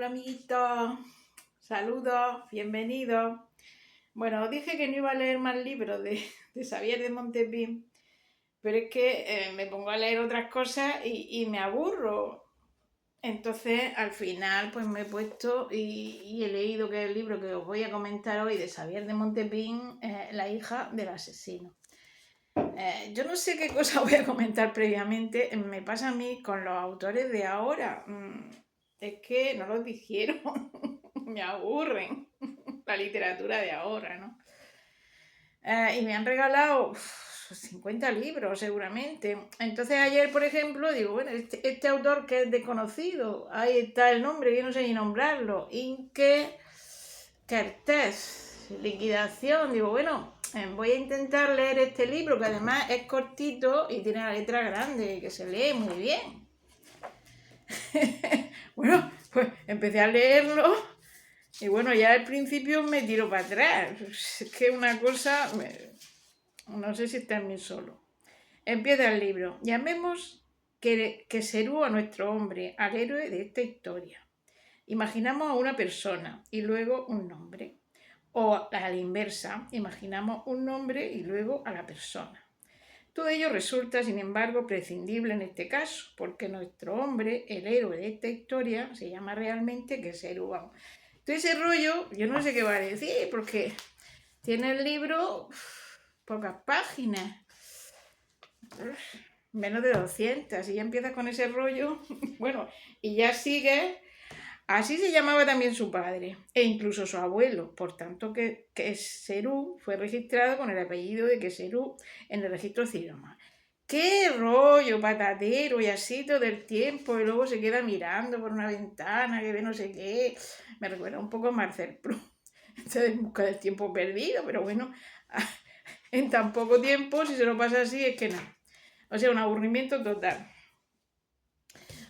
Hola amiguitos, saludos, bienvenidos. Bueno, os dije que no iba a leer más libros de Xavier de Montepín, pero es que me pongo a leer otras cosas y me aburro. Entonces, al final, pues me he puesto y he leído que es el libro que os voy a comentar hoy de Xavier de Montepín, La hija del asesino. Yo no sé qué cosa voy a comentar previamente, me pasa a mí con los autores de ahora. Es que no los dijeron, me aburren la literatura de ahora, ¿no? Y me han regalado 50 libros seguramente. Entonces ayer, por ejemplo, digo, bueno, este autor que es desconocido, ahí está el nombre, yo no sé ni nombrarlo, Inque Kertész, Liquidación. Digo, bueno, voy a intentar leer este libro, que además es cortito y tiene la letra grande, que se lee muy bien. Bueno, pues empecé a leerlo y bueno, ya al principio me tiro para atrás. Es que una cosa, no sé si está en mí solo. Empieza el libro. Llamemos que Serú a nuestro hombre, al héroe de esta historia. Imaginamos a una persona y luego un nombre. O a la inversa, imaginamos un nombre y luego a la persona. Todo ello resulta, sin embargo, prescindible en este caso, porque nuestro hombre, el héroe de esta historia, se llama realmente Keseru. Todo ese rollo, yo no sé qué va a decir, porque tiene el libro pocas páginas, menos de 200, y ya empiezas con ese rollo, bueno, y ya sigue. Así se llamaba también su padre, e incluso su abuelo, por tanto que Keseru fue registrado con el apellido de Keseru en el registro civil. ¡Qué rollo patatero! Y así todo el tiempo, y luego se queda mirando por una ventana, que ve no sé qué. Me recuerda un poco a Marcel Proust, en busca del tiempo perdido, pero bueno, en tan poco tiempo, si se lo pasa así, es que no. O sea, un aburrimiento total.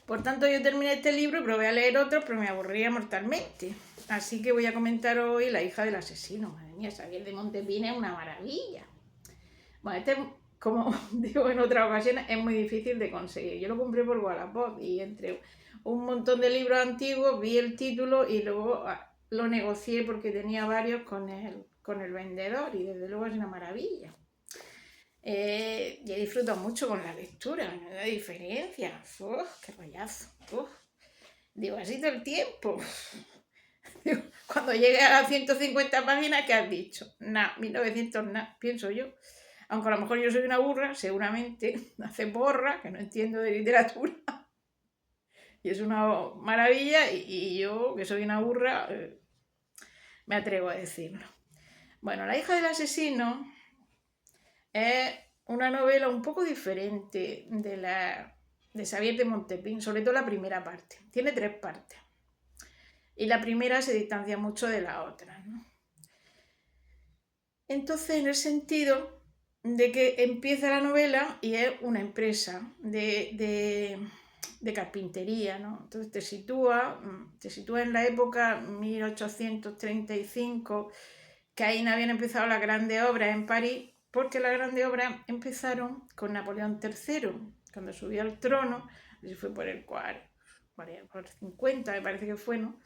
Por tanto, yo terminé este libro y probé a leer otro, pero me aburría mortalmente. Así que voy a comentar hoy La hija del asesino. Madre mía, Xavier de Montepín es una maravilla. Bueno, este, como digo en otras ocasiones, es muy difícil de conseguir. Yo lo compré por Wallapop y entre un montón de libros antiguos vi el título y luego lo negocié porque tenía varios con el vendedor y desde luego es una maravilla. Y he disfrutado mucho con la lectura, me da diferencia. ¡Uf, qué rollazo! ¡Uf! Digo, así todo el tiempo. Digo, cuando llegue a las 150 páginas, ¿qué has dicho? Nah, 1900, nah, pienso yo. Aunque a lo mejor yo soy una burra, seguramente hace porra, que no entiendo de literatura. Y es una maravilla, y yo, que soy una burra, me atrevo a decirlo. Bueno, La hija del asesino es una novela un poco diferente de Xavier de Montepín, sobre todo la primera parte. Tiene 3 partes. Y la primera se distancia mucho de la otra, ¿no? Entonces, en el sentido de que empieza la novela y es una empresa de carpintería, ¿no? Entonces te sitúa en la época 1835, que ahí no habían empezado las grandes obras en París, porque las grandes obras empezaron con Napoleón III, cuando subió al trono, y fue por el 50, me parece que fue, ¿no?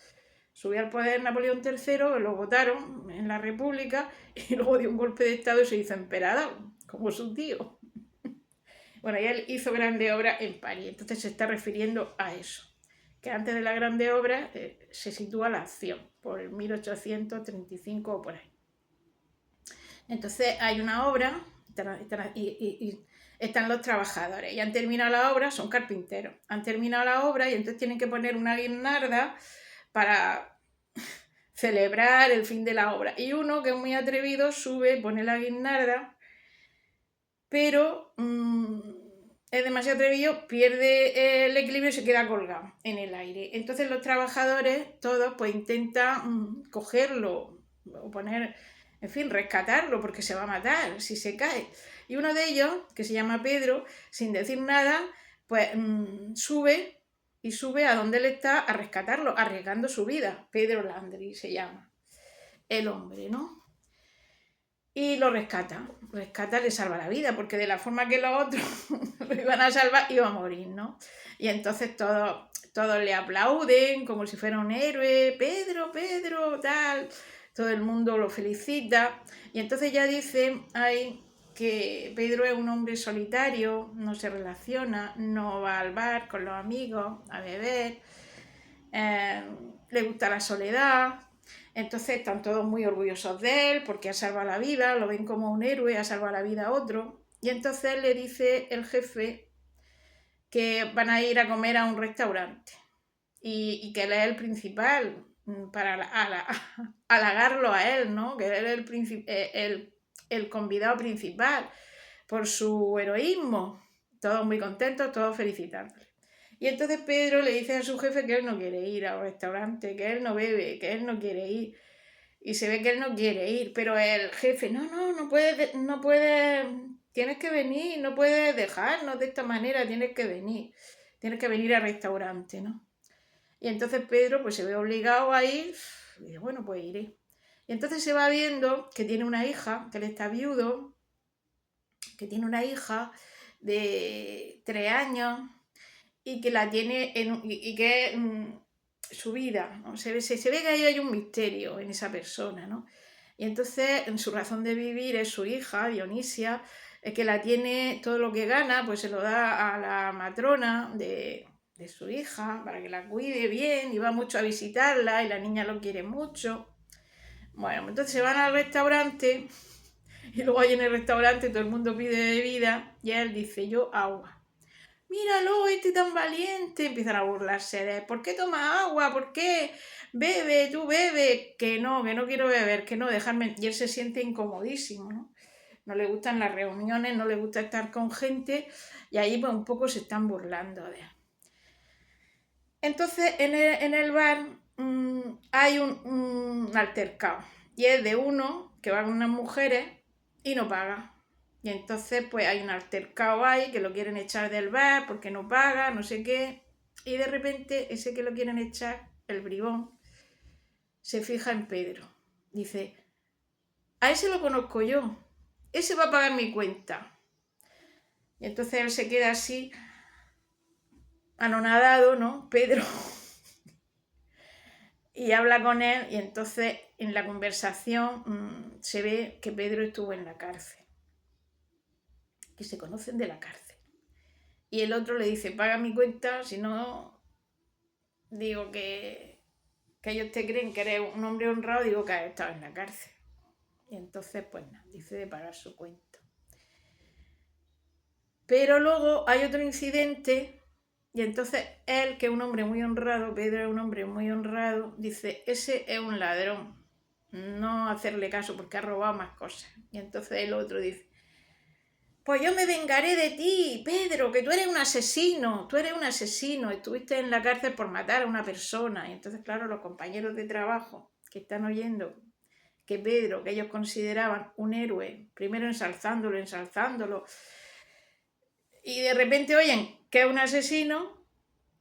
Subió al poder Napoleón III, lo votaron en la República y luego dio un golpe de Estado y se hizo emperador, como su tío. Bueno, y él hizo grandes obras en París, entonces se está refiriendo a eso, que antes de la grande obra se sitúa la acción, por el 1835 o por ahí. Entonces hay una obra y están los trabajadores y han terminado la obra, son carpinteros, han terminado la obra y entonces tienen que poner una guirnalda para celebrar el fin de la obra. Y uno que es muy atrevido sube, pone la guirnalda, pero es demasiado atrevido, pierde el equilibrio y se queda colgado en el aire. Entonces los trabajadores todos pues intentan cogerlo o poner, en fin, rescatarlo porque se va a matar si se cae. Y uno de ellos, que se llama Pedro, sin decir nada, pues sube a donde él está a rescatarlo, arriesgando su vida. Pedro Landry se llama el hombre, ¿no? y lo rescata, le salva la vida, porque de la forma que los otros lo iban a salvar, iba a morir, ¿no? Y entonces todos le aplauden como si fuera un héroe, Pedro, Pedro, tal, todo el mundo lo felicita, y entonces ya dicen ahí que Pedro es un hombre solitario, no se relaciona, no va al bar con los amigos a beber, le gusta la soledad. Entonces están todos muy orgullosos de él porque ha salvado la vida, lo ven como un héroe, ha salvado la vida a otro. Y entonces le dice el jefe que van a ir a comer a un restaurante y que él es el principal para halagarlo a él, ¿no? Que él es el convidado principal por su heroísmo. Todos muy contentos, todos felicitándole. Y entonces Pedro le dice a su jefe que él no quiere ir al restaurante, que él no bebe, que él no quiere ir. Y se ve que él no quiere ir, pero el jefe, no puedes, tienes que venir, no puedes dejarnos de esta manera, tienes que venir al restaurante, ¿no? Y entonces Pedro pues se ve obligado a ir, y dice, bueno, pues iré. Y entonces se va viendo que tiene una hija, que él está viudo, que tiene una hija de 3 años y que la tiene y que es su vida, ¿no? Se ve que ahí hay un misterio en esa persona, ¿no? Y entonces en su razón de vivir es su hija, Dionisia, que la tiene, todo lo que gana, pues se lo da a la matrona de su hija para que la cuide bien y va mucho a visitarla y la niña lo quiere mucho. Bueno, entonces se van al restaurante y luego ahí en el restaurante todo el mundo pide bebida y él dice, yo agua. Míralo, este tan valiente. Empiezan a burlarse de él. ¿Por qué tomas agua? ¿Por qué? Bebe, tú bebe. Que no quiero beber, que no, dejarme. Y él se siente incomodísimo, ¿no? No le gustan las reuniones, no le gusta estar con gente y ahí pues un poco se están burlando de él. Entonces en el bar hay un altercado y es de uno que va con unas mujeres y no paga. Y entonces pues hay un altercado ahí que lo quieren echar del bar porque no paga, no sé qué. Y de repente ese que lo quieren echar, el bribón, se fija en Pedro. Dice, a ese lo conozco yo, ese va a pagar mi cuenta. Y entonces él se queda así, anonadado, ¿no? Pedro. Y habla con él y entonces en la conversación se ve que Pedro estuvo en la cárcel, que se conocen de la cárcel. Y el otro le dice, paga mi cuenta, si no, digo que ellos te creen que eres un hombre honrado, digo que has estado en la cárcel. Y entonces, pues nada, dice de pagar su cuenta. Pero luego hay otro incidente y entonces él, que es un hombre muy honrado, Pedro es un hombre muy honrado, dice, ese es un ladrón, no hacerle caso porque ha robado más cosas. Y entonces el otro dice, pues yo me vengaré de ti, Pedro, que tú eres un asesino, estuviste en la cárcel por matar a una persona. Y entonces, claro, los compañeros de trabajo que están oyendo que Pedro, que ellos consideraban un héroe, primero ensalzándolo, y de repente oyen que es un asesino,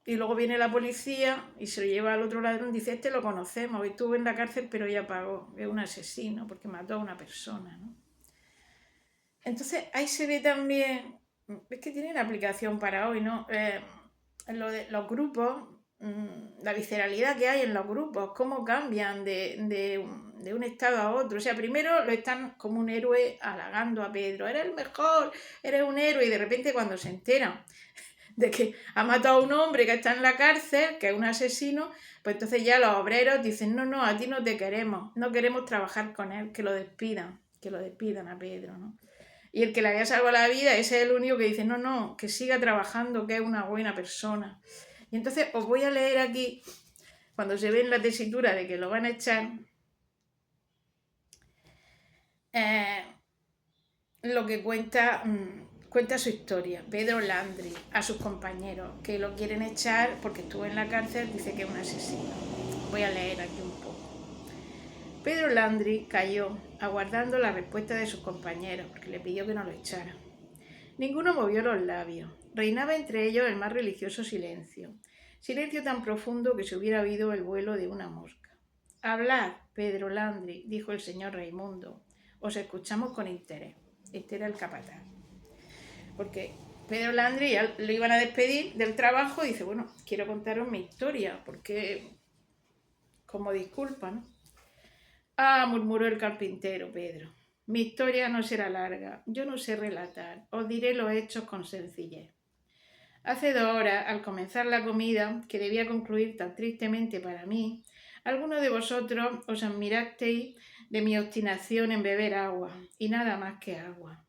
y luego viene la policía y se lo lleva al otro ladrón, dice, este lo conocemos, estuvo en la cárcel pero ya pagó, es un asesino porque mató a una persona, ¿no? Entonces ahí se ve también, es que tienen aplicación para hoy, ¿no? Los grupos, la visceralidad que hay en los grupos, cómo cambian de un estado a otro. O sea, primero lo están como un héroe halagando a Pedro, eres el mejor, eres un héroe, y de repente cuando se enteran de que ha matado a un hombre que está en la cárcel, que es un asesino, pues entonces ya los obreros dicen, no, a ti no te queremos, no queremos trabajar con él, que lo despidan a Pedro, ¿no? Y el que le había salvado la vida, ese es el único que dice, no, que siga trabajando, que es una buena persona. Y entonces os voy a leer aquí, cuando se ve en la tesitura de que lo van a echar, lo que cuenta su historia, Pedro Landry, a sus compañeros, que lo quieren echar porque estuvo en la cárcel, dice que es un asesino. Voy a leer aquí un poco. Pedro Landry cayó, aguardando la respuesta de sus compañeros, porque le pidió que no lo echara. Ninguno movió los labios. Reinaba entre ellos el más religioso silencio. Silencio tan profundo que se hubiera oído el vuelo de una mosca. Hablad, Pedro Landry, dijo el señor Raimundo. os escuchamos con interés. Este era el capataz. Porque Pedro Landry ya lo iban a despedir del trabajo y dice, bueno, quiero contaros mi historia, porque como disculpa, ¿no? Ah, murmuró el carpintero Pedro. Mi historia no será larga, yo no sé relatar, os diré los hechos con sencillez. Hace 2 horas, al comenzar la comida, que debía concluir tan tristemente para mí, algunos de vosotros os admirasteis de mi obstinación en beber agua, y nada más que agua.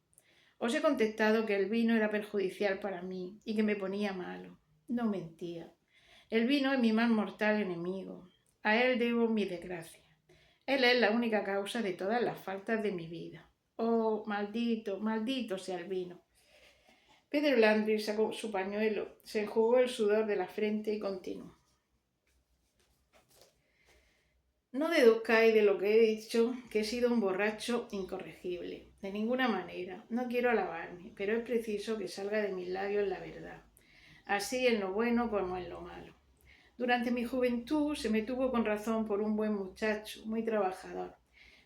Os he contestado que el vino era perjudicial para mí y que me ponía malo. No mentía. El vino es mi más mortal enemigo. A él debo mi desgracia. Él es la única causa de todas las faltas de mi vida. Oh, maldito, maldito sea el vino. Pedro Landry sacó su pañuelo, se enjugó el sudor de la frente y continuó. No deduzcáis de lo que he dicho que he sido un borracho incorregible. De ninguna manera. No quiero alabarme, pero es preciso que salga de mis labios la verdad. Así en lo bueno como en lo malo. Durante mi juventud se me tuvo con razón por un buen muchacho, muy trabajador.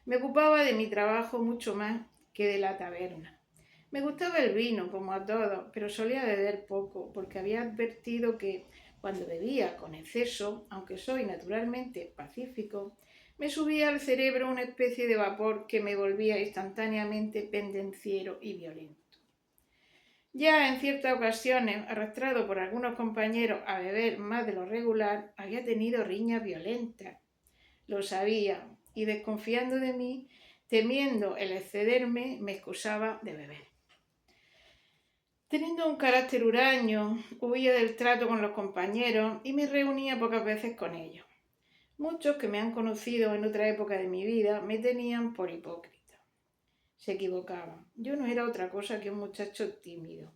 Me ocupaba de mi trabajo mucho más que de la taberna. Me gustaba el vino, como a todos, pero solía beber poco, porque había advertido que, cuando bebía con exceso, aunque soy naturalmente pacífico, me subía al cerebro una especie de vapor que me volvía instantáneamente pendenciero y violento. Ya en ciertas ocasiones, arrastrado por algunos compañeros a beber más de lo regular, había tenido riñas violentas. Lo sabía, y desconfiando de mí, temiendo el excederme, me excusaba de beber. Teniendo un carácter huraño, huía del trato con los compañeros y me reunía pocas veces con ellos. Muchos que me han conocido en otra época de mi vida me tenían por hipócrita. Se equivocaban. Yo no era otra cosa que un muchacho tímido.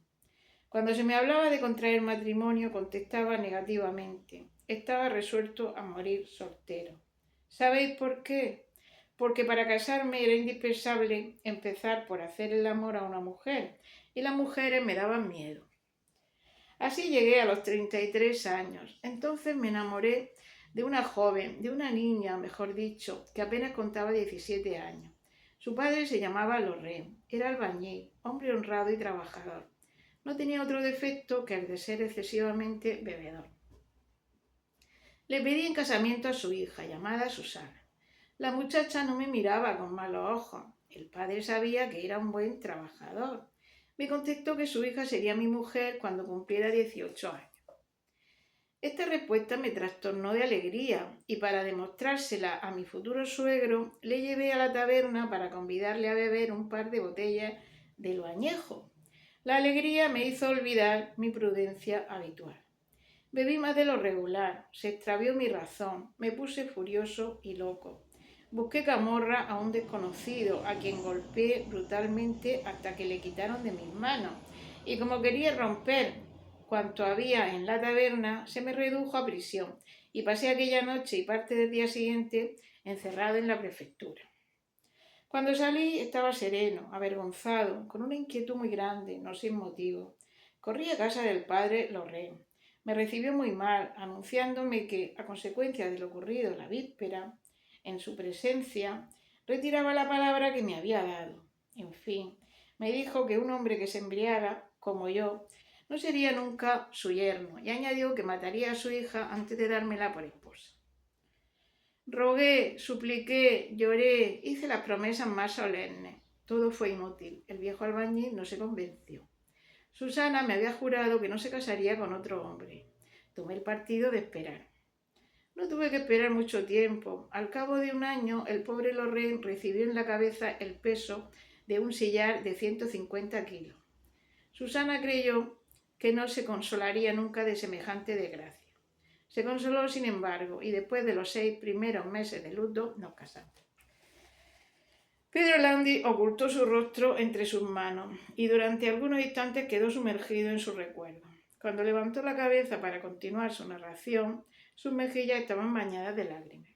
Cuando se me hablaba de contraer matrimonio, contestaba negativamente. Estaba resuelto a morir soltero. ¿Sabéis por qué? Porque para casarme era indispensable empezar por hacer el amor a una mujer, y las mujeres me daban miedo. Así llegué a los 33 años. Entonces me enamoré de una joven, de una niña, mejor dicho, que apenas contaba 17 años. Su padre se llamaba Lorraine, era albañil, hombre honrado y trabajador. No tenía otro defecto que el de ser excesivamente bebedor. Le pedí en casamiento a su hija, llamada Susana. La muchacha no me miraba con malos ojos. El padre sabía que era un buen trabajador. Me contestó que su hija sería mi mujer cuando cumpliera 18 años. Esta respuesta me trastornó de alegría y para demostrársela a mi futuro suegro le llevé a la taberna para convidarle a beber un par de botellas de lo añejo. La alegría me hizo olvidar mi prudencia habitual. Bebí más de lo regular, se extravió mi razón, me puse furioso y loco. Busqué camorra a un desconocido, a quien golpeé brutalmente hasta que le quitaron de mis manos. Y como quería romper cuanto había en la taberna, se me redujo a prisión y pasé aquella noche y parte del día siguiente encerrado en la prefectura. Cuando salí estaba sereno, avergonzado, con una inquietud muy grande, no sin motivo. Corrí a casa del padre Lorraine. Me recibió muy mal, anunciándome que, a consecuencia de lo ocurrido la víspera, en su presencia, retiraba la palabra que me había dado. En fin, me dijo que un hombre que se embriaga, como yo, no sería nunca su yerno, y añadió que mataría a su hija antes de dármela por esposa. Rogué, supliqué, lloré, hice las promesas más solemnes. Todo fue inútil. El viejo albañil no se convenció. Susana me había jurado que no se casaría con otro hombre. Tomé el partido de esperar. No tuve que esperar mucho tiempo. Al cabo de 1 año, el pobre Lorraine recibió en la cabeza el peso de un sillar de 150 kilos. Susana creyó que no se consolaría nunca de semejante desgracia. Se consoló, sin embargo, y después de los 6 primeros meses de luto nos casamos. Pedro Landry ocultó su rostro entre sus manos y durante algunos instantes quedó sumergido en su recuerdo. Cuando levantó la cabeza para continuar su narración, sus mejillas estaban bañadas de lágrimas.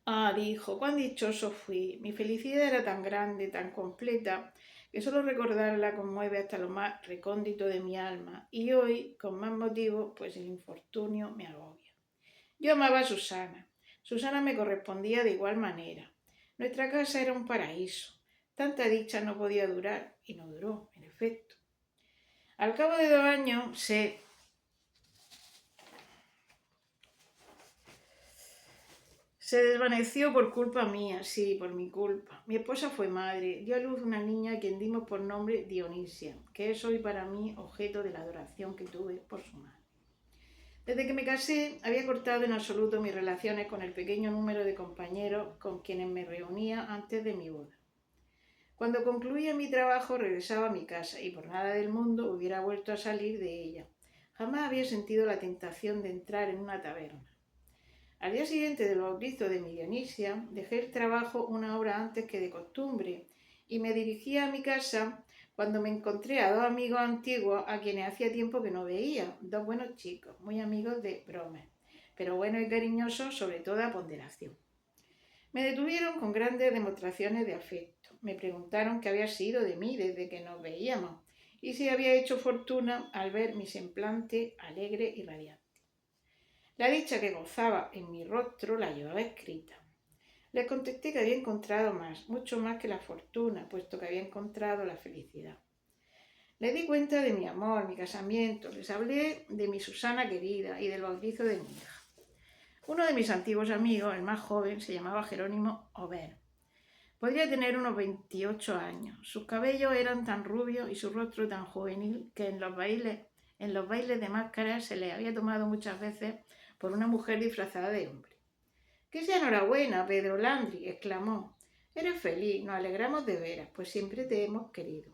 Ah, dijo, cuán dichoso fui. Mi felicidad era tan grande, tan completa, que solo recordarla conmueve hasta lo más recóndito de mi alma, y hoy, con más motivo, pues el infortunio me agobia. Yo amaba a Susana. Susana me correspondía de igual manera. Nuestra casa era un paraíso. Tanta dicha no podía durar, y no duró, en efecto. Al cabo de 2 años se desvaneció por culpa mía, sí, por mi culpa. Mi esposa fue madre, dio a luz una niña a quien dimos por nombre Dionisia, que es hoy para mí objeto de la adoración que tuve por su madre. Desde que me casé, había cortado en absoluto mis relaciones con el pequeño número de compañeros con quienes me reunía antes de mi boda. Cuando concluía mi trabajo, regresaba a mi casa y por nada del mundo hubiera vuelto a salir de ella. Jamás había sentido la tentación de entrar en una taberna. Al día siguiente del bautizo de mi Dionisia, dejé el trabajo 1 hora antes que de costumbre y me dirigía a mi casa cuando me encontré a 2 amigos antiguos a quienes hacía tiempo que no veía, 2 buenos chicos, muy amigos de bromas, pero buenos y cariñosos sobre toda ponderación. Me detuvieron con grandes demostraciones de afecto. Me preguntaron qué había sido de mí desde que nos veíamos y si había hecho fortuna al ver mi semblante alegre y radiante. La dicha que gozaba en mi rostro la llevaba escrita. Les contesté que había encontrado más, mucho más que la fortuna, puesto que había encontrado la felicidad. Les di cuenta de mi amor, mi casamiento, les hablé de mi Susana querida y del bautizo de mi hija. Uno de mis antiguos amigos, el más joven, se llamaba Jerónimo Ober. Podría tener unos 28 años. Sus cabellos eran tan rubios y su rostro tan juvenil que en los bailes de máscaras se le había tomado muchas veces por una mujer disfrazada de hombre. —¡Que sea enhorabuena, Pedro Landry! —exclamó. —Eres feliz, nos alegramos de veras, pues siempre te hemos querido.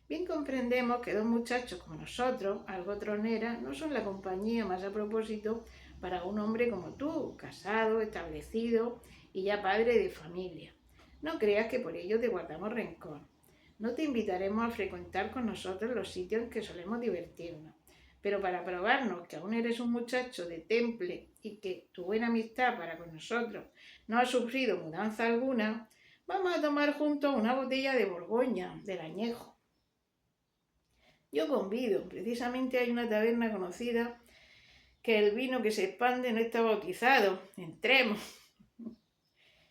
Bien comprendemos que 2 muchachos como nosotros, algo troneras, no son la compañía más a propósito para un hombre como tú, casado, establecido y ya padre de familia. No creas que por ello te guardamos rencor. No te invitaremos a frecuentar con nosotros los sitios en que solemos divertirnos. Pero para probarnos que aún eres un muchacho de temple y que tu buena amistad para con nosotros no ha sufrido mudanza alguna, vamos a tomar juntos una botella de Borgoña, del añejo. Yo convido, precisamente hay una taberna conocida que el vino que se expande no está bautizado. Entremos.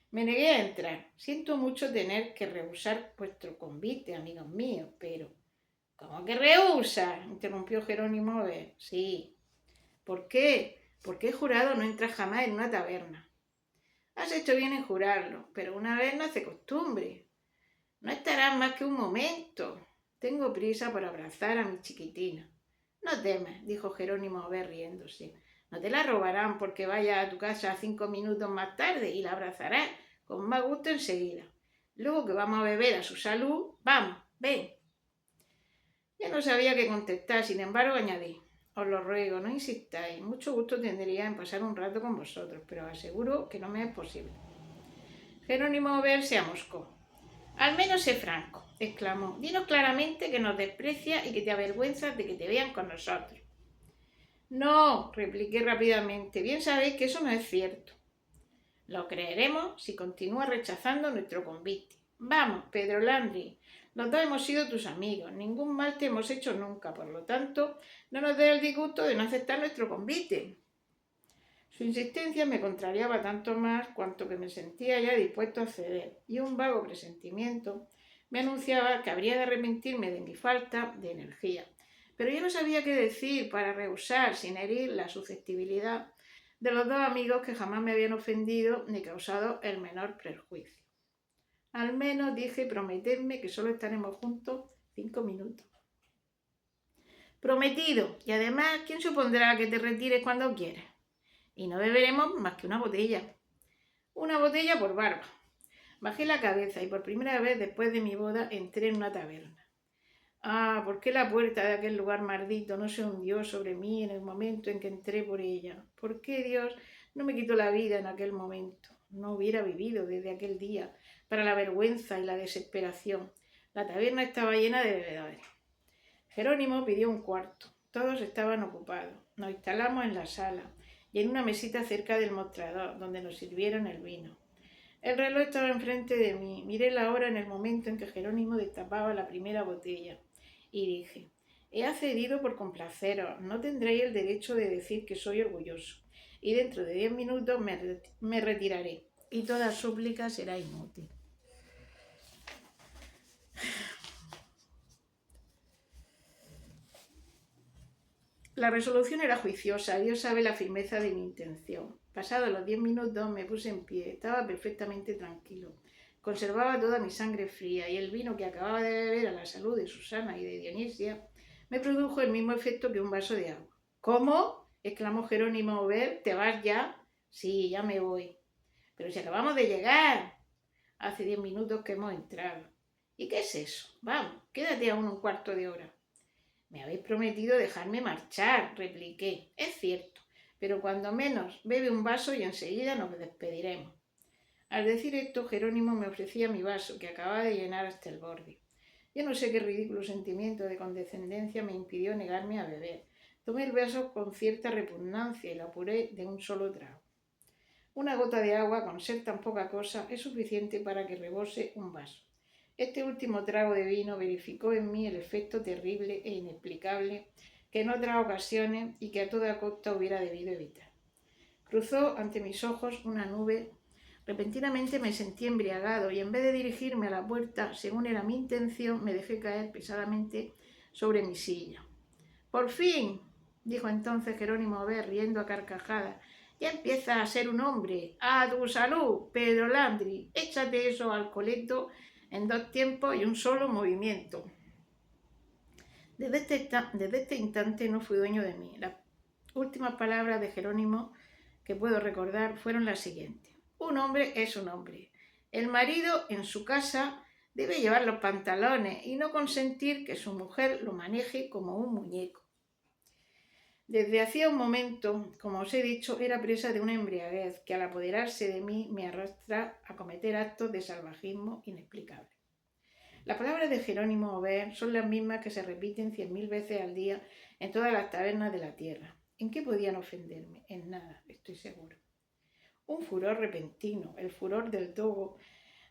Me negué a entrar. Siento mucho tener que rehusar vuestro convite, amigos míos, pero... —¿Cómo que rehúsa? —interrumpió Jerónimo Ober. —Sí. —¿Por qué? Porque he jurado no entrar jamás en una taberna. —Has hecho bien en jurarlo, pero una vez no hace costumbre. No estarás más que un momento. Tengo prisa por abrazar a mi chiquitina. —No temas —dijo Jerónimo Ober riéndose—. No te la robarán porque vayas a tu casa 5 minutos más tarde y la abrazarás con más gusto enseguida. Luego que vamos a beber a su salud, vamos, ven. Ya no sabía qué contestar, sin embargo añadí: os lo ruego, no insistáis, mucho gusto tendría en pasar un rato con vosotros, pero os aseguro que no me es posible. Jerónimo Ober se amoscó. —Al menos sé franco —exclamó—, dinos claramente que nos desprecias y que te avergüenzas de que te vean con nosotros. —No —repliqué rápidamente—, bien sabéis que eso no es cierto. Lo creeremos si continúas rechazando nuestro convite. Vamos, Pedro Landry, los 2 hemos sido tus amigos, ningún mal te hemos hecho nunca, por lo tanto, no nos dé el disgusto de no aceptar nuestro convite. Su insistencia me contrariaba tanto más cuanto que me sentía ya dispuesto a ceder, y un vago presentimiento me anunciaba que habría de arrepentirme de mi falta de energía. Pero yo no sabía qué decir para rehusar sin herir la susceptibilidad de los 2 amigos que jamás me habían ofendido ni causado el menor perjuicio. Al menos dije: prometedme que solo estaremos juntos 5 minutos. —Prometido. Y además, ¿quién supondrá que te retires cuando quieras? Y no beberemos más que una botella. Una botella por barba. Bajé la cabeza y por primera vez después de mi boda entré en una taberna. Ah, ¿por qué la puerta de aquel lugar maldito no se hundió sobre mí en el momento en que entré por ella? ¿Por qué Dios no me quitó la vida en aquel momento? No hubiera vivido desde aquel día para la vergüenza y la desesperación. La taberna estaba llena de bebedores. Jerónimo pidió un cuarto. Todos estaban ocupados. Nos instalamos en la sala y en una mesita cerca del mostrador, donde nos sirvieron el vino. El reloj estaba enfrente de mí. Miré la hora en el momento en que Jerónimo destapaba la primera botella y dije: he accedido por complaceros, no tendréis el derecho de decir que soy orgulloso, y dentro de 10 minutos me retiraré. y toda súplica será inútil. La resolución era juiciosa, Dios sabe la firmeza de mi intención. Pasados los 10 minutos me puse en pie, estaba perfectamente tranquilo. Conservaba toda mi sangre fría y el vino que acababa de beber a la salud de Susana y de Dionisia me produjo el mismo efecto que un vaso de agua. ¿Cómo?, exclamó Jerónimo Ober, ¿te vas ya? Sí, ya me voy. Pero si acabamos de llegar. Hace 10 minutos que hemos entrado. ¿Y qué es eso? Vamos, quédate aún un cuarto de hora. Me habéis prometido dejarme marchar, repliqué. Es cierto, pero cuando menos bebe un vaso y enseguida nos despediremos. Al decir esto, Jerónimo me ofrecía mi vaso, que acababa de llenar hasta el borde. Yo no sé qué ridículo sentimiento de condescendencia me impidió negarme a beber. Tomé el vaso con cierta repugnancia y lo apuré de un solo trago. Una gota de agua, con ser tan poca cosa, es suficiente para que rebose un vaso. Este último trago de vino verificó en mí el efecto terrible e inexplicable que en otras ocasiones y que a toda costa hubiera debido evitar. Cruzó ante mis ojos una nube. Repentinamente me sentí embriagado y en vez de dirigirme a la puerta, según era mi intención, me dejé caer pesadamente sobre mi silla. «¡Por fin!», dijo entonces Jerónimo Ober, riendo a carcajadas. «Ya empiezas a ser un hombre. ¡A tu salud, Pedro Landry! Échate eso al coleto en 2 tiempos y un solo movimiento». Desde este instante no fui dueño de mí. Las últimas palabras de Jerónimo que puedo recordar fueron las siguientes: «Un hombre es un hombre. El marido en su casa debe llevar los pantalones y no consentir que su mujer lo maneje como un muñeco». Desde hacía un momento, como os he dicho, era presa de una embriaguez que al apoderarse de mí me arrastra a cometer actos de salvajismo inexplicable. Las palabras de Jerónimo Ober son las mismas que se repiten 100.000 veces al día en todas las tabernas de la tierra. ¿En qué podían ofenderme? En nada, estoy seguro. Un furor repentino, el furor del dogo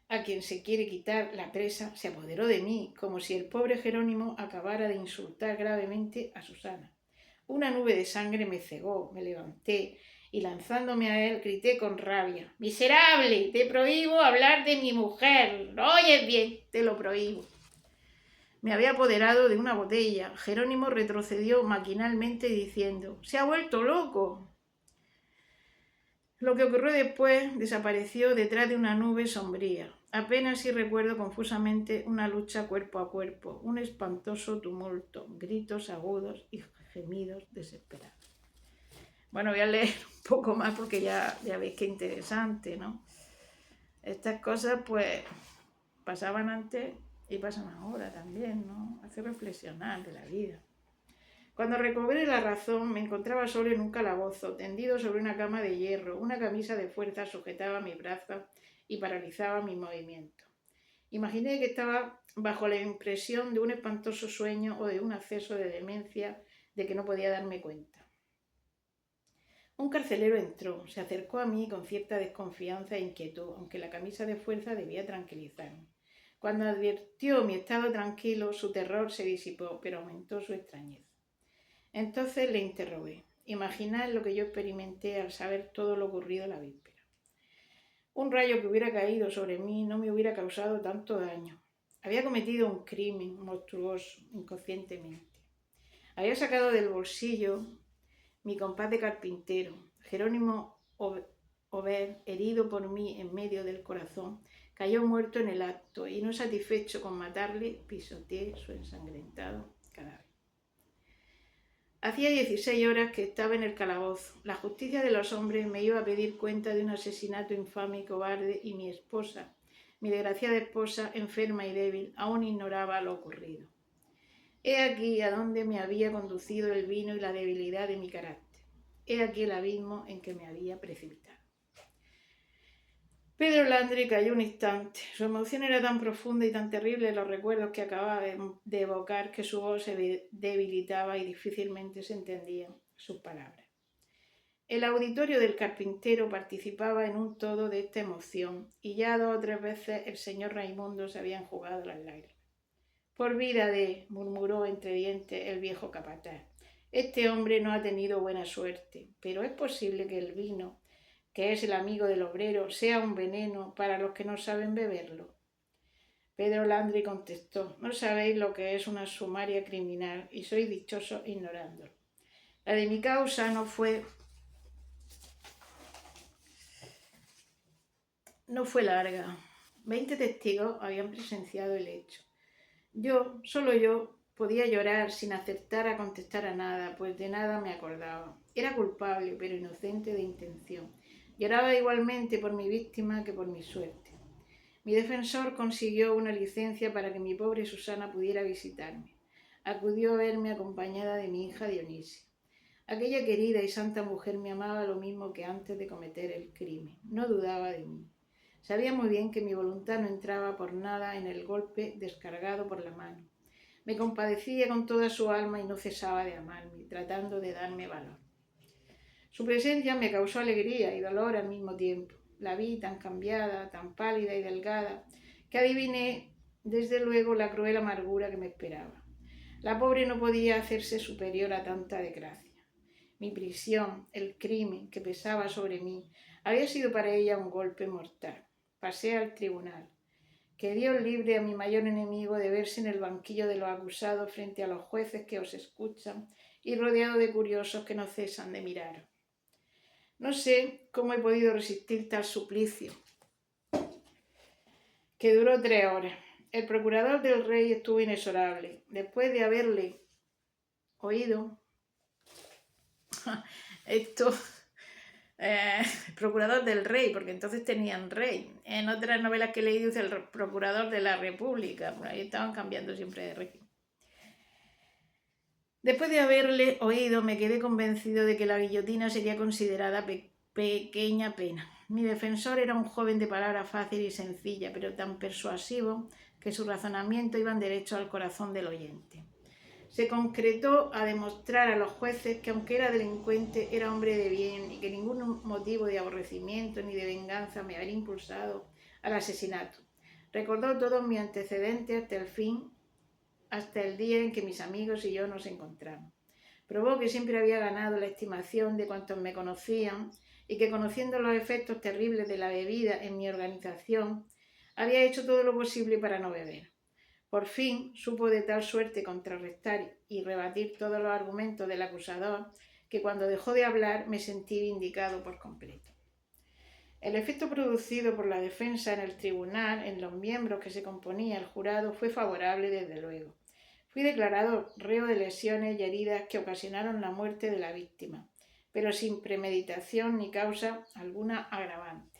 a quien se quiere quitar la presa, se apoderó de mí, como si el pobre Jerónimo acabara de insultar gravemente a Susana. Una nube de sangre me cegó, me levanté y lanzándome a él grité con rabia: «¡Miserable! Te prohíbo hablar de mi mujer. ¿Lo oyes bien? Te lo prohíbo». Me había apoderado de una botella. Jerónimo retrocedió maquinalmente diciendo: «¡Se ha vuelto loco!». Lo que ocurrió después desapareció detrás de una nube sombría. Apenas sí recuerdo confusamente una lucha cuerpo a cuerpo, un espantoso tumulto, gritos agudos y gemidos desesperados. Bueno, voy a leer un poco más porque ya veis qué interesante, ¿no? Estas cosas pues pasaban antes y pasan ahora también, ¿no? Hace reflexionar de la vida. Cuando recobré la razón me encontraba solo en un calabozo, tendido sobre una cama de hierro. Una camisa de fuerza sujetaba mis brazos y paralizaba mi movimiento. Imaginé que estaba bajo la impresión de un espantoso sueño o de un acceso de demencia de que no podía darme cuenta. Un carcelero entró, se acercó a mí con cierta desconfianza e inquietud, aunque la camisa de fuerza debía tranquilizarme. Cuando advirtió mi estado tranquilo, su terror se disipó, pero aumentó su extrañeza. Entonces le interrogué. Imaginad lo que yo experimenté al saber todo lo ocurrido la víspera. Un rayo que hubiera caído sobre mí no me hubiera causado tanto daño. Había cometido un crimen monstruoso, inconscientemente. Había sacado del bolsillo mi compás de carpintero. Jerónimo Ober, herido por mí en medio del corazón, cayó muerto en el acto y, no satisfecho con matarle, pisoteé su ensangrentado cadáver. Hacía 16 horas que estaba en el calabozo. La justicia de los hombres me iba a pedir cuenta de un asesinato infame y cobarde y mi esposa, mi desgraciada esposa, enferma y débil, aún ignoraba lo ocurrido. He aquí a dónde me había conducido el vino y la debilidad de mi carácter. He aquí el abismo en que me había precipitado. Pedro Landry cayó un instante. Su emoción era tan profunda y tan terrible en los recuerdos que acababa de evocar que su voz se debilitaba y difícilmente se entendían sus palabras. El auditorio del carpintero participaba en un todo de esta emoción y ya 2 o 3 veces el señor Raimundo se había enjugado las lágrimas. «Por vida de», murmuró entre dientes el viejo capataz, «este hombre no ha tenido buena suerte, pero es posible que el vino que es el amigo del obrero, sea un veneno para los que no saben beberlo? Pedro Landry contestó: no sabéis lo que es una sumaria criminal y sois dichosos ignorándolo. La de mi causa no fue larga. 20 testigos habían presenciado el hecho. Solo yo, podía llorar sin acertar a contestar a nada, pues de nada me acordaba. Era culpable, pero inocente de intención. Lloraba igualmente por mi víctima que por mi suerte. Mi defensor consiguió una licencia para que mi pobre Susana pudiera visitarme. Acudió a verme acompañada de mi hija Dionisia. Aquella querida y santa mujer me amaba lo mismo que antes de cometer el crimen. No dudaba de mí. Sabía muy bien que mi voluntad no entraba por nada en el golpe descargado por la mano. Me compadecía con toda su alma y no cesaba de amarme, tratando de darme valor. Su presencia me causó alegría y dolor al mismo tiempo. La vi tan cambiada, tan pálida y delgada, que adiviné desde luego la cruel amargura que me esperaba. La pobre no podía hacerse superior a tanta desgracia. Mi prisión, el crimen que pesaba sobre mí, había sido para ella un golpe mortal. Pasé al tribunal. Que Dios libre a mi mayor enemigo de verse en el banquillo de los acusados frente a los jueces que os escuchan y rodeado de curiosos que no cesan de mirar. No sé cómo he podido resistir tal suplicio, que duró 3 horas. El procurador del rey estuvo inexorable. Después de haberle oído esto, el procurador del rey, porque entonces tenían rey. En otras novelas que he leído dice el procurador de la república, por ahí estaban cambiando siempre de régimen. Después de haberle oído, me quedé convencido de que la guillotina sería considerada pequeña pena. Mi defensor era un joven de palabra fácil y sencilla, pero tan persuasivo que su razonamiento iba derecho al corazón del oyente. Se concretó a demostrar a los jueces que, aunque era delincuente, era hombre de bien y que ningún motivo de aborrecimiento ni de venganza me habría impulsado al asesinato. Recordó todos mis antecedentes hasta el día en que mis amigos y yo nos encontramos. Probó que siempre había ganado la estimación de cuantos me conocían y que, conociendo los efectos terribles de la bebida en mi organización, había hecho todo lo posible para no beber. Por fin supo de tal suerte contrarrestar y rebatir todos los argumentos del acusador que cuando dejó de hablar me sentí vindicado por completo. El efecto producido por la defensa en el tribunal, en los miembros que se componía el jurado, fue favorable desde luego. Fui declarado reo de lesiones y heridas que ocasionaron la muerte de la víctima, pero sin premeditación ni causa alguna agravante.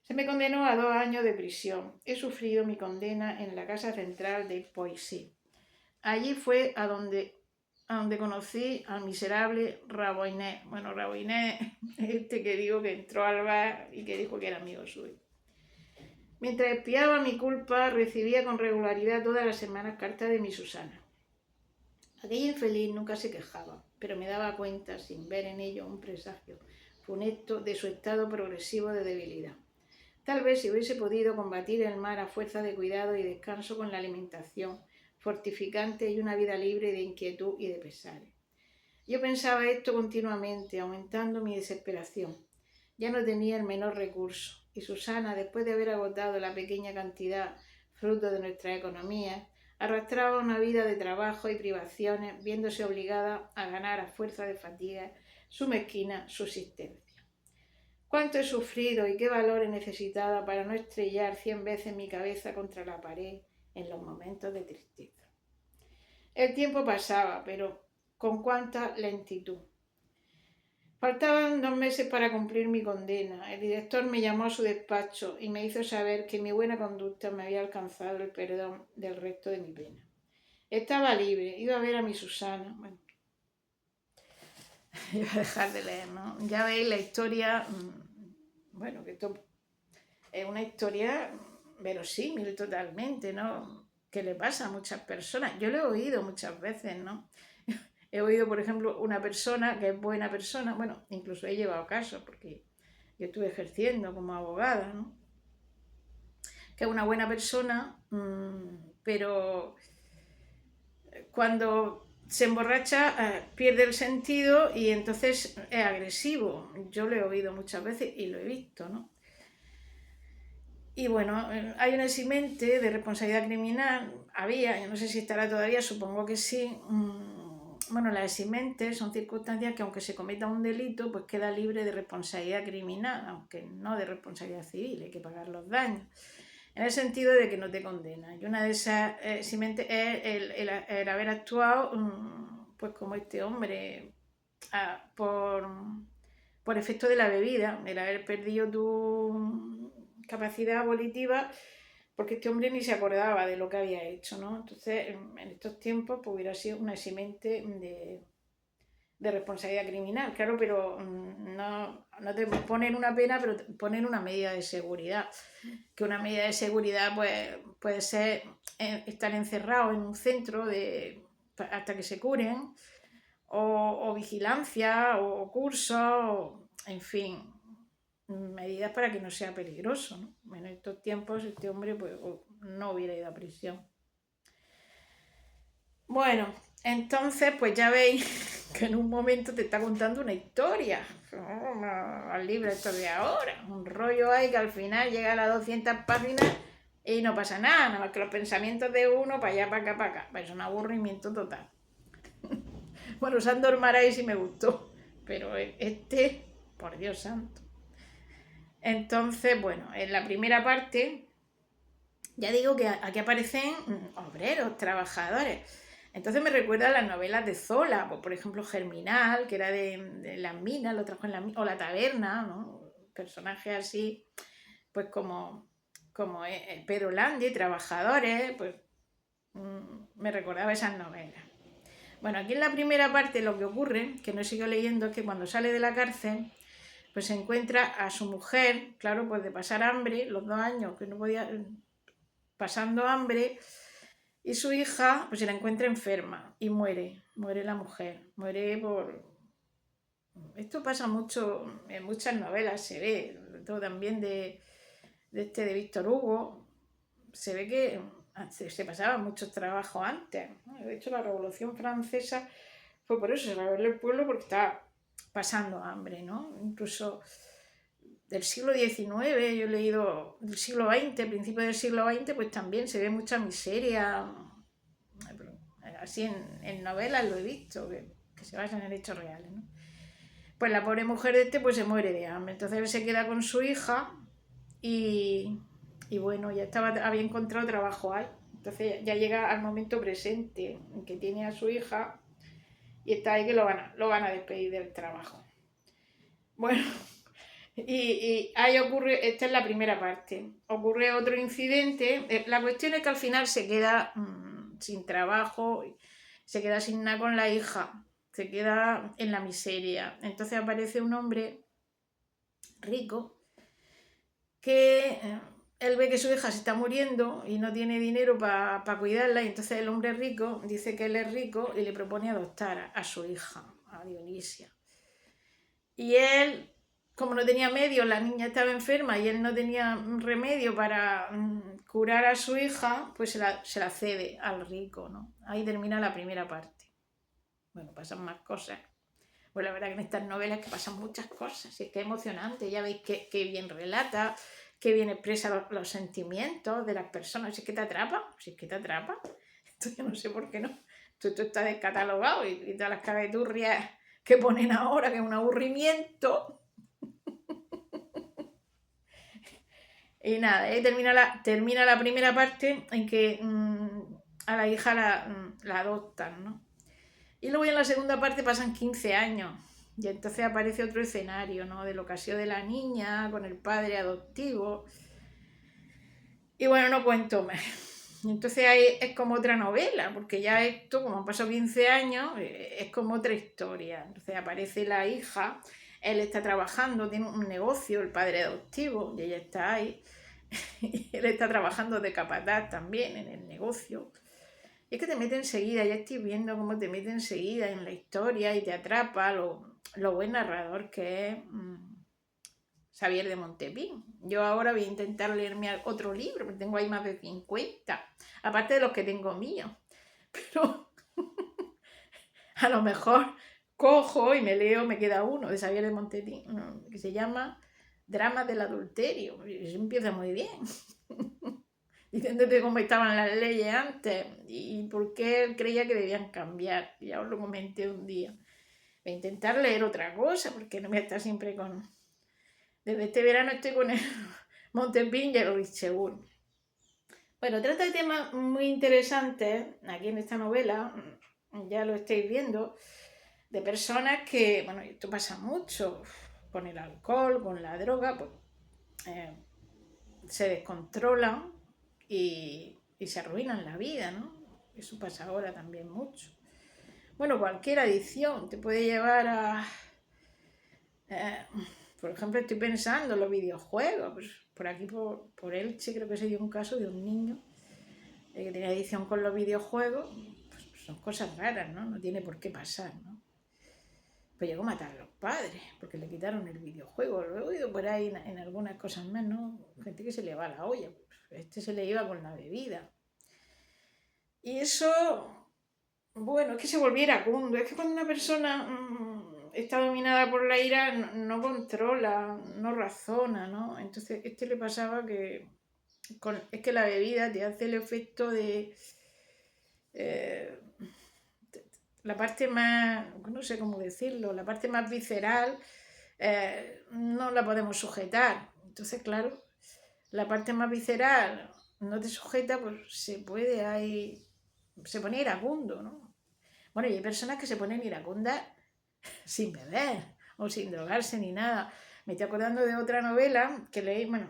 Se me condenó a 2 años de prisión. He sufrido mi condena en la casa central de Poissy. Allí fue a donde conocí al miserable Raboinet. Bueno, Raboinet, este que digo que entró al bar y que dijo que era amigo suyo. Mientras expiaba mi culpa, recibía con regularidad todas las semanas cartas de mi Susana. Aquella infeliz nunca se quejaba, pero me daba cuenta, sin ver en ello un presagio funesto, de su estado progresivo de debilidad. Tal vez si hubiese podido combatir el mal a fuerza de cuidado y descanso con la alimentación fortificante y una vida libre de inquietud y de pesares. Yo pensaba esto continuamente, aumentando mi desesperación. Ya no tenía el menor recurso, y Susana, después de haber agotado la pequeña cantidad fruto de nuestra economía, arrastraba una vida de trabajo y privaciones, viéndose obligada a ganar a fuerza de fatiga su mezquina subsistencia. Cuánto he sufrido y qué valor he necesitado para no estrellar 100 veces mi cabeza contra la pared en los momentos de tristeza. El tiempo pasaba, pero con cuánta lentitud. Faltaban 2 meses para cumplir mi condena. El director me llamó a su despacho y me hizo saber que mi buena conducta me había alcanzado el perdón del resto de mi pena. Estaba libre, iba a ver a mi Susana. Bueno, iba a dejar de leer, ¿no? Ya veis la historia, bueno, que esto es una historia verosímil totalmente, ¿no? Que le pasa a muchas personas. Yo lo he oído muchas veces, ¿no? He oído, por ejemplo, una persona que es buena persona, bueno, incluso he llevado casos porque yo estuve ejerciendo como abogada, ¿no? Que es una buena persona, pero cuando se emborracha, pierde el sentido y entonces es agresivo. Yo lo he oído muchas veces y lo he visto, ¿no? Y bueno, hay una eximente de responsabilidad criminal, había, yo no sé si estará todavía, supongo que sí. Bueno, las eximentes son circunstancias que aunque se cometa un delito, pues queda libre de responsabilidad criminal, aunque no de responsabilidad civil, hay que pagar los daños. En el sentido de que no te condena. Y una de esas eximentes es el haber actuado, pues como este hombre, por efecto de la bebida, el haber perdido tu capacidad volitiva, porque este hombre ni se acordaba de lo que había hecho, ¿no? Entonces, en estos tiempos, pues hubiera sido una eximente de responsabilidad criminal, claro, pero no te ponen una pena, pero te ponen una medida de seguridad. Que una medida de seguridad pues, puede ser estar encerrado en un centro hasta que se curen, o vigilancia, o cursos, en fin, medidas para que no sea peligroso, ¿no? En estos tiempos este hombre pues, no hubiera ido a prisión. Bueno, entonces pues ya veis que en un momento te está contando una historia, al libro esto de ahora, un rollo ahí que al final llega a las 200 páginas y no pasa nada más que los pensamientos de uno para allá, para acá, para acá. Pues es un aburrimiento total. Bueno, Sandor Maray sí me gustó, pero este, por Dios santo. Entonces, bueno, en la primera parte, ya digo que aquí aparecen obreros, trabajadores. Entonces me recuerda a las novelas de Zola, pues, por ejemplo Germinal, que era de las minas, lo trajo en la mina, o La Taberna, ¿no? Personajes así, pues como Pedro Landi, trabajadores, pues me recordaba esas novelas. Bueno, aquí en la primera parte lo que ocurre, que no sigo leyendo, es que cuando sale de la cárcel, pues se encuentra a su mujer, claro, pues de pasar hambre, los 2 años que no podía, pasando hambre, y su hija pues se la encuentra enferma y muere la mujer, muere por... Esto pasa mucho en muchas novelas, se ve, todo también de Víctor Hugo, se ve que se pasaban muchos trabajos antes, ¿no? De hecho la Revolución Francesa fue por eso, se rebeló el pueblo porque estaba pasando hambre, ¿no? Incluso del siglo XIX, yo he leído del siglo XX, principio del siglo XX, pues también se ve mucha miseria, así en novelas lo he visto, que se basan en hechos reales, ¿no? Pues la pobre mujer de este pues se muere de hambre, entonces él se queda con su hija y bueno, ya había encontrado trabajo ahí, entonces ya llega al momento presente en que tiene a su hija y está ahí que lo van a despedir del trabajo. Bueno, y ahí ocurre, esta es la primera parte, ocurre otro incidente, la cuestión es que al final se queda sin trabajo, se queda sin nada con la hija, se queda en la miseria, entonces aparece un hombre rico que él ve que su hija se está muriendo y no tiene dinero para cuidarla, y entonces el hombre rico dice que él es rico y le propone adoptar a su hija, a Dionisia. Y él, como no tenía medios, la niña estaba enferma y él no tenía remedio para curar a su hija, pues se la cede al rico, ¿no? Ahí termina la primera parte. Bueno, pasan más cosas. Pues la verdad que en estas novelas que pasan muchas cosas, y es que es emocionante, ya veis que bien relata, que bien expresa los sentimientos de las personas, si es que te atrapa, Esto yo no sé por qué no. Esto está descatalogado y todas las cabeturrias que ponen ahora, que es un aburrimiento. Y nada, termina la primera parte en que a la hija la adoptan, ¿no? Y luego en la segunda parte pasan 15 años y entonces aparece otro escenario, ¿no? De lo que ha sido de la niña con el padre adoptivo. Y bueno, no cuento más. Entonces ahí es como otra novela, porque ya esto, como han pasado 15 años, es como otra historia. Entonces aparece la hija, él está trabajando, tiene un negocio, el padre adoptivo, y ella está ahí. Y él está trabajando de capataz también en el negocio. Y es que te mete enseguida, ya estoy viendo cómo te mete enseguida en la historia y te atrapa lo buen narrador que es Xavier de Montepín. Yo ahora voy a intentar leerme otro libro, porque tengo ahí más de 50, aparte de los que tengo míos. Pero a lo mejor cojo y me queda uno de Xavier de Montetín, que se llama Dramas del adulterio. Y eso empieza muy bien. Diciéndote cómo estaban las leyes antes y por qué él creía que debían cambiar. Ya os lo comenté un día. Voy a intentar leer otra cosa, porque no voy a estar siempre con... Desde este verano estoy con el Montepín y el Richegur. Bueno, trata de temas muy interesantes aquí en esta novela, ya lo estáis viendo, de personas que, bueno, esto pasa mucho, con el alcohol, con la droga, pues se descontrolan y se arruinan la vida, ¿no? Eso pasa ahora también mucho. Bueno, cualquier adicción te puede llevar a... por ejemplo, estoy pensando en los videojuegos. Pues por aquí, por Elche, creo que se dio un caso de un niño que tenía adicción con los videojuegos. Pues son cosas raras, ¿no? No tiene por qué pasar, ¿no? Pues llegó a matar a los padres porque le quitaron el videojuego. Lo he oído por ahí en algunas cosas más, ¿no? Gente que se le va la olla. Este se le iba con la bebida. Y eso, bueno, es que se volvió iracundo. Es que cuando una persona está dominada por la ira, no controla, no razona, ¿no? Entonces, este le pasaba que es que la bebida te hace el efecto de... la parte más, no sé cómo decirlo, la parte más visceral no la podemos sujetar. Entonces, claro, la parte más visceral no te sujeta, pues se pone iracundo, ¿no? Bueno, y hay personas que se ponen iracundas sin beber o sin drogarse ni nada. Me estoy acordando de otra novela que leí, bueno,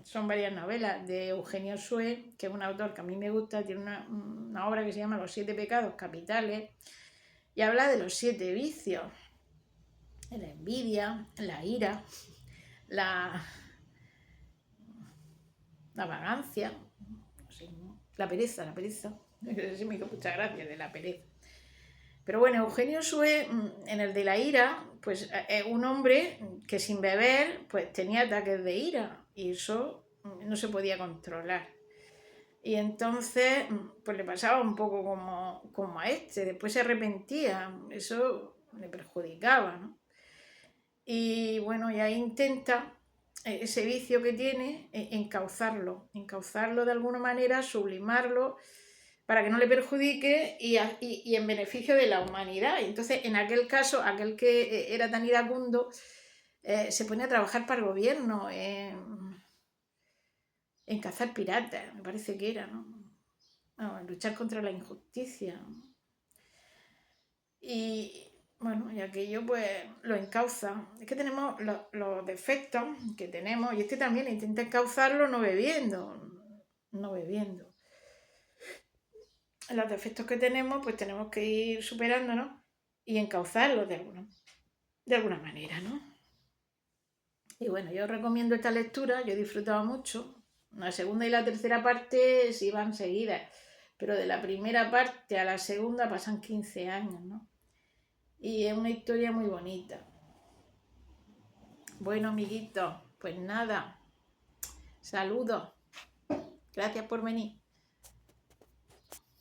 son varias novelas, de Eugenio Sue, que es un autor que a mí me gusta, tiene una obra que se llama Los 7 pecados capitales, y habla de los 7 vicios: la envidia, la ira, la vagancia, no sé, la pereza, sí me hizo mucha gracia de la pereza. Pero bueno, Eugenio Sue, en el de la ira, pues es un hombre que sin beber pues tenía ataques de ira y eso no se podía controlar. Y entonces pues le pasaba un poco como a este, después se arrepentía, eso le perjudicaba, ¿no? Y bueno, ya intenta ese vicio que tiene, encauzarlo de alguna manera, sublimarlo para que no le perjudique y en beneficio de la humanidad. Entonces, en aquel caso, aquel que era tan iracundo, se pone a trabajar para el gobierno, en cazar piratas, me parece que era, ¿no? No, en luchar contra la injusticia. Y bueno, y aquello pues lo encauza. Es que tenemos los defectos que tenemos, y este también intenta encauzarlo no bebiendo. Los defectos que tenemos, pues tenemos que ir superándonos y encauzarlos de alguna manera, ¿no? Y bueno, yo os recomiendo esta lectura, yo he disfrutado mucho. La segunda y la tercera parte sí van seguidas, pero de la primera parte a la segunda pasan 15 años, ¿no? Y es una historia muy bonita. Bueno, amiguitos, pues nada, saludos. Gracias por venir.